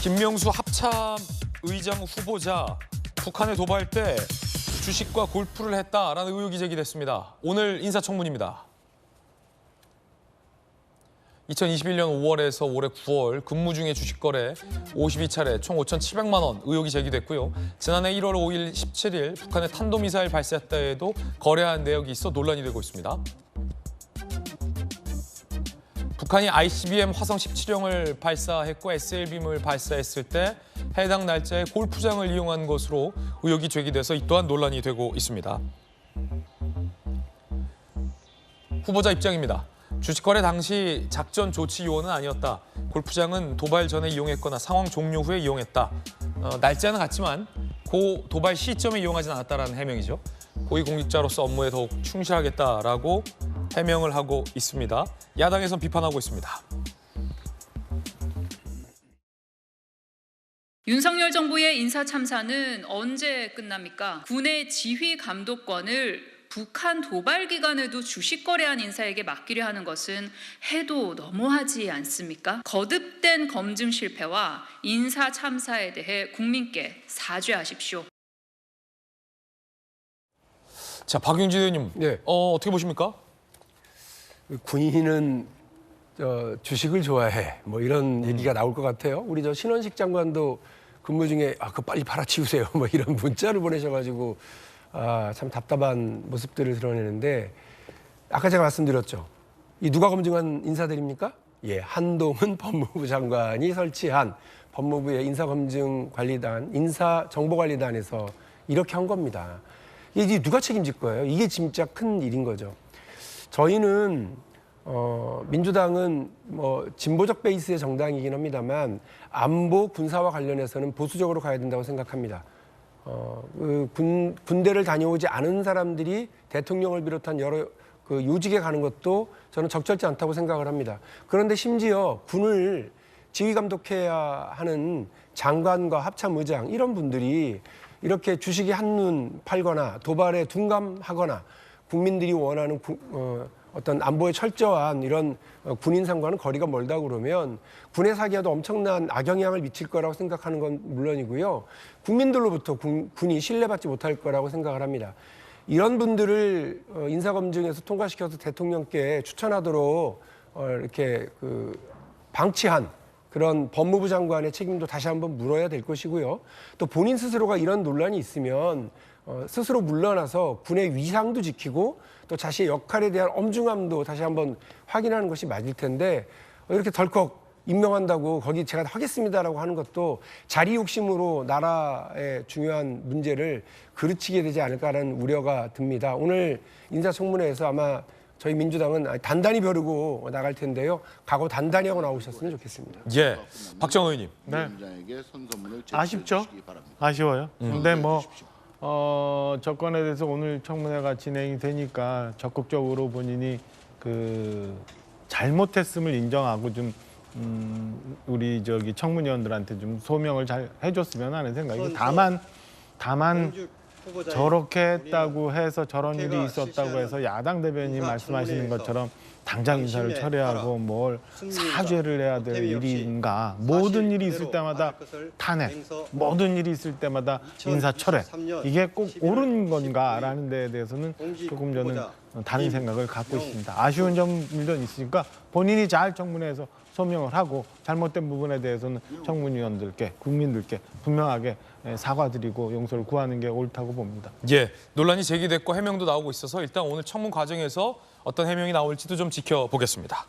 김명수 합참 의장 후보자 북한에 도발 때 주식과 골프를 했다라는 의혹이 제기됐습니다. 오늘 인사청문입니다. 2021년 5월에서 올해 9월 근무 중에 주식 거래 52차례 총 5,700만 원 의혹이 제기됐고요. 지난해 1월 5일, 17일 북한의 탄도미사일 발사 때에도 거래한 내역이 있어 논란이 되고 있습니다. 북한이 ICBM 화성 17형을 발사했고 SLBM을 발사했을 때 해당 날짜에 골프장을 이용한 것으로 의혹이 제기돼서 이 또한 논란이 되고 있습니다. 후보자 입장입니다. 주식 거래 당시 작전 조치 요원은 아니었다. 골프장은 도발 전에 이용했거나 상황 종료 후에 이용했다. 날짜는 같지만 고 도발 시점에 이용하진 않았다라는 해명이죠. 고위공직자로서 업무에 더욱 충실하겠다라고 해명을 하고 있습니다. 야당에선 비판하고 있습니다. 윤석열 정부의 인사 참사는 언제 끝납니까? 군의 지휘 감독권을 북한 도발 기간에도 주식 거래한 인사에게 맡기려 하는 것은 해도 너무하지 않습니까? 거듭된 검증 실패와 인사 참사에 대해 국민께 사죄하십시오. 자, 박용진 의원님, 네. 어떻게 보십니까? 군인은 주식을 좋아해. 뭐 이런 얘기가 나올 것 같아요. 우리 신원식 장관도 근무 중에 그거 빨리 팔아치우세요. 뭐 이런 문자를 보내셔가지고 참 답답한 모습들을 드러내는데 아까 제가 말씀드렸죠. 이 누가 검증한 인사들입니까? 예, 한동훈 법무부 장관이 설치한 법무부의 인사검증관리단, 인사정보관리단에서 이렇게 한 겁니다. 이게 누가 책임질 거예요? 이게 진짜 큰 일인 거죠. 저희는 민주당은 뭐 진보적 베이스의 정당이긴 합니다만 안보 군사와 관련해서는 보수적으로 가야 된다고 생각합니다. 군대를 다녀오지 않은 사람들이 대통령을 비롯한 여러 요직에 가는 것도 저는 적절치 않다고 생각을 합니다. 그런데 심지어 군을 지휘 감독해야 하는 장관과 합참의장 이런 분들이 이렇게 주식이 한눈 팔거나 도발에 둔감하거나 국민들이 원하는 어떤 안보에 철저한 이런 군인상과는 거리가 멀다고 그러면 군의 사기에도 엄청난 악영향을 미칠 거라고 생각하는 건 물론이고요. 국민들로부터 군이 신뢰받지 못할 거라고 생각을 합니다. 이런 분들을 인사검증에서 통과시켜서 대통령께 추천하도록 이렇게 방치한 그런 법무부 장관의 책임도 다시 한번 물어야 될 것이고요. 또 본인 스스로가 이런 논란이 있으면 스스로 물러나서 군의 위상도 지키고 또 자신의 역할에 대한 엄중함도 다시 한번 확인하는 것이 맞을 텐데 이렇게 덜컥 임명한다고 거기 제가 하겠습니다라고 하는 것도 자리 욕심으로 나라의 중요한 문제를 그르치게 되지 않을까라는 우려가 듭니다. 오늘 인사청문회에서 아마 저희 민주당은 단단히 벼르고 나갈 텐데요. 각오 단단히 하고 나오셨으면 좋겠습니다. 예, 박정호 의원님. 네. 아쉽죠? 아쉬워요. 근데 정권에 대해서 오늘 청문회가 진행이 되니까 적극적으로 본인이 잘못했음을 인정하고 좀 우리 청문위원들한테 좀 소명을 잘 해줬으면 하는 생각이고 다만 저렇게 했다고 해서 저런 일이 있었다고 해서 야당 대변인이 말씀하시는 것처럼 당장 인사를 철회하고 뭘 사죄를 해야 될 일인가. 모든 일이 있을 때마다 탄핵, 모든 일이 있을 때마다 인사 철회. 이게 꼭 옳은 건가라는 데에 대해서는 조금 저는 다른 생각을 갖고 있습니다. 아쉬운 점도 있으니까 본인이 잘 청문회에서 소명을 하고 잘못된 부분에 대해서는 청문위원들께, 국민들께 분명하게 사과드리고 용서를 구하는 게 옳다고 봅니다. 예, 논란이 제기됐고 해명도 나오고 있어서 일단 오늘 청문 과정에서 어떤 해명이 나올지도 좀 지켜보겠습니다.